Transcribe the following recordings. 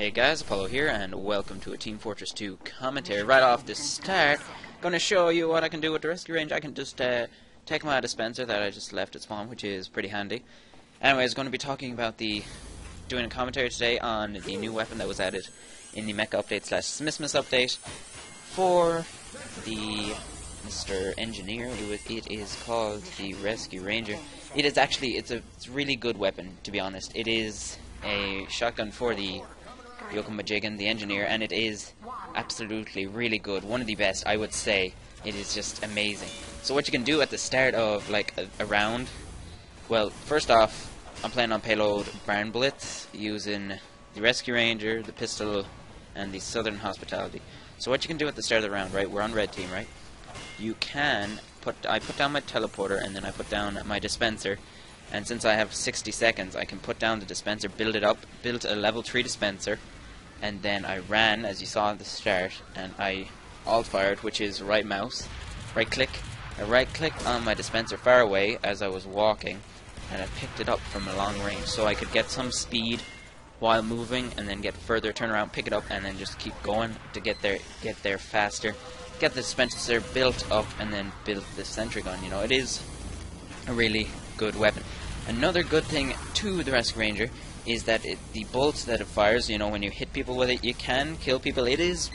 Hey guys, Apollo here, and welcome to a Team Fortress 2 commentary. Right off the start, going to show you what I can do with the rescue range. I can just take my dispenser that I just left at spawn, which is pretty handy. Anyways, going to be talking about doing a commentary today on the new weapon that was added in the Mecha update / Smithmas update for the Mr. Engineer. It is called the Rescue Ranger. It is actually, it's a really good weapon, to be honest. It is a shotgun for the Yokomajigan, the Engineer, and it is absolutely really good. One of the best, I would say. It is just amazing. So what you can do at the start of like a round, well, first off, I'm planning on payload Barn Blitz using the Rescue Ranger, the pistol, and the Southern Hospitality. So what you can do at the start of the round, right? We're on red team, right? You can I put down my teleporter, and then I put down my dispenser. And since I have 60 seconds, I can put down the dispenser, build it up, build a level 3 dispenser, and then I ran, as you saw at the start, and I alt-fired, which is right mouse, right-click. I right-clicked on my dispenser far away as I was walking, and I picked it up from a long range, so I could get some speed while moving, and then get further, turn around, pick it up, and then just keep going to get there faster. Get the dispenser built up, and then build the sentry gun. You know, it is a really good weapon. Another good thing to the Rescue Ranger is that the bolts that it fires, you know, when you hit people with it, you can kill people. The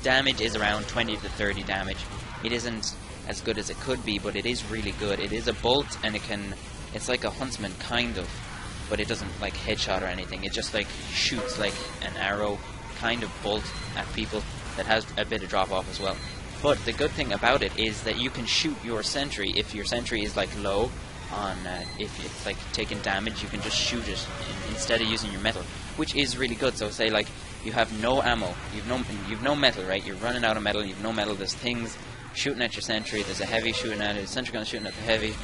damage is around 20 to 30 damage. It isn't as good as it could be, but it is really good. It is a bolt, and it's like a huntsman, kind of, but it doesn't like headshot or anything. It just like shoots like an arrow kind of bolt at people that has a bit of drop off as well. But the good thing about it is that you can shoot your sentry if your sentry is like low on if it's like taking damage. You can just shoot it instead of using your metal, which is really good. So say like you have no ammo, you've no metal, right? You're running out of metal, you've no metal. There's things shooting at your sentry. There's a heavy shooting at it. The sentry gun shooting at the heavy.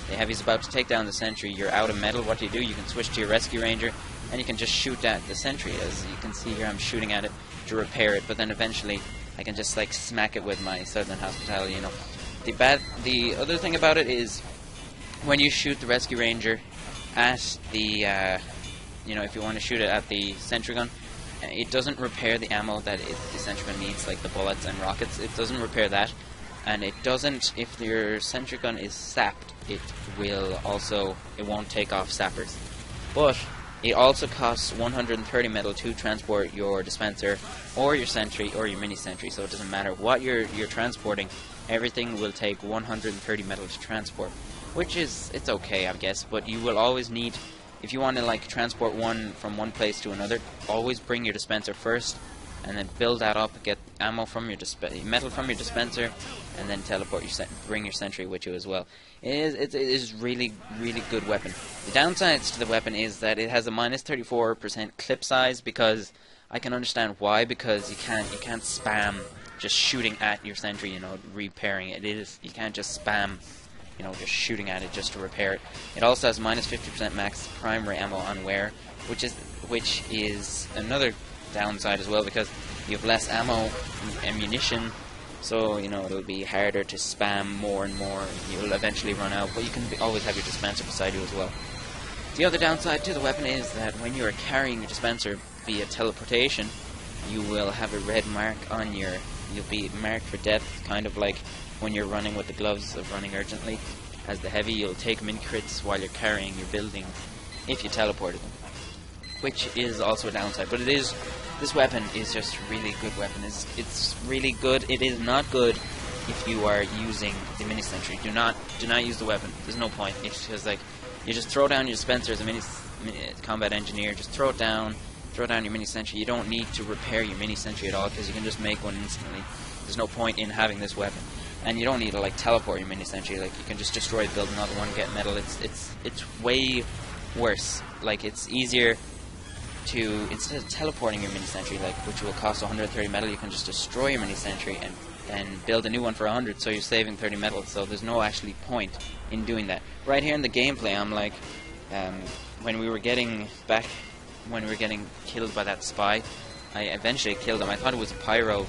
The heavy's about to take down the sentry. You're out of metal. What do? You can switch to your Rescue Ranger, and you can just shoot at the sentry. As you can see here, I'm shooting at it to repair it, but then eventually I can just like smack it with my Southern Hospitality. You know, the other thing about it is when you shoot the Rescue Ranger at the you know, if you want to shoot it at the sentry gun, it doesn't repair the ammo that the sentry gun needs, like the bullets and rockets. It doesn't repair that, and it doesn't, if your sentry gun is sapped, it won't take off sappers. But it also costs 130 metal to transport your dispenser or your sentry or your mini sentry, so it doesn't matter what you're transporting, everything will take 130 metal to transport, which is, it's okay, I guess, but you will always need, if you want to like transport one from one place to another, always bring your dispenser first, and then build that up, get ammo from your metal from your dispenser, and then teleport bring your sentry with you as well. It is really, really good weapon. The downsides to the weapon is that it has a minus 34% clip size, because I can understand why, because you can't spam just shooting at your sentry, you know, repairing it. You can't just spam, you know, just shooting at it just to repair it. It also has minus 50% max primary ammo on wear, which is another downside as well, because you have less ammo, ammunition, so you know it'll be harder to spam more and more. You'll eventually run out, but you can always have your dispenser beside you as well. The other downside to the weapon is that when you are carrying your dispenser via teleportation, you will have a red mark on you'll be marked for death, kind of like when you're running with the gloves of running urgently. As the heavy, you'll take mini crits while you're carrying your building if you teleported them, which is also a downside. But this weapon is just really good weapon. It's really good. It is not good if you are using the mini sentry. Do not use the weapon. There's no point. It's just like you just throw down your dispenser as a mini combat engineer. Just throw down your mini sentry. You don't need to repair your mini sentry at all, because you can just make one instantly. There's no point in having this weapon, and you don't need to like teleport your mini sentry. Like you can just destroy, build another one, get metal. It's way worse. Like it's easier to, instead of teleporting your mini sentry, like which will cost 130 metal, you can just destroy your mini sentry and build a new one for 100, so you're saving 30 metal. So there's no actually point in doing that. Right here in the gameplay, I'm like, when we were getting killed by that spy, I eventually killed him. I thought it was a pyro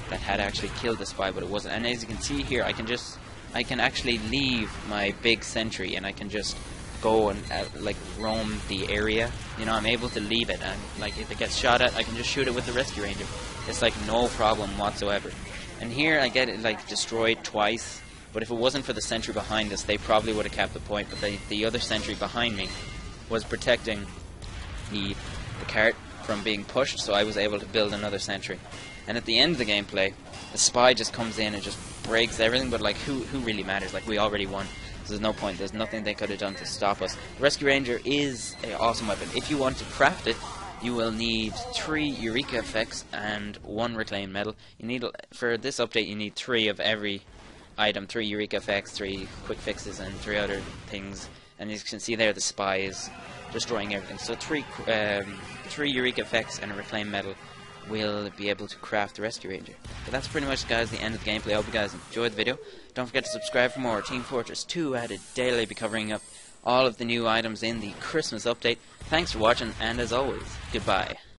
that had actually killed the spy, but it wasn't. And as you can see here, I can actually leave my big sentry, and I can just go and like roam the area. You know, I'm able to leave it, and like if it gets shot at, I can just shoot it with the rescue ranger. It's like no problem whatsoever. And here I get it like destroyed twice. But if it wasn't for the sentry behind us, they probably would have kept the point. But the other sentry behind me was protecting the cart from being pushed, so I was able to build another sentry. And at the end of the gameplay, the spy just comes in and just breaks everything. But like, who really matters? Like, we already won. So there's no point. There's nothing they could have done to stop us. The Rescue Ranger is an awesome weapon. If you want to craft it, you will need 3 Eureka effects and 1 reclaimed medal. You need, for this update, you need 3 of every item, 3 Eureka effects, 3 quick fixes, and 3 other things. And as you can see there, the spy is destroying everything. So 3 Eureka effects and a reclaimed medal will be able to craft the Rescue Ranger. But that's pretty much, guys, the end of the gameplay. I hope you guys enjoyed the video. Don't forget to subscribe for more Team Fortress 2 added daily. I'll be covering up all of the new items in the Christmas update. Thanks for watching, and as always, goodbye.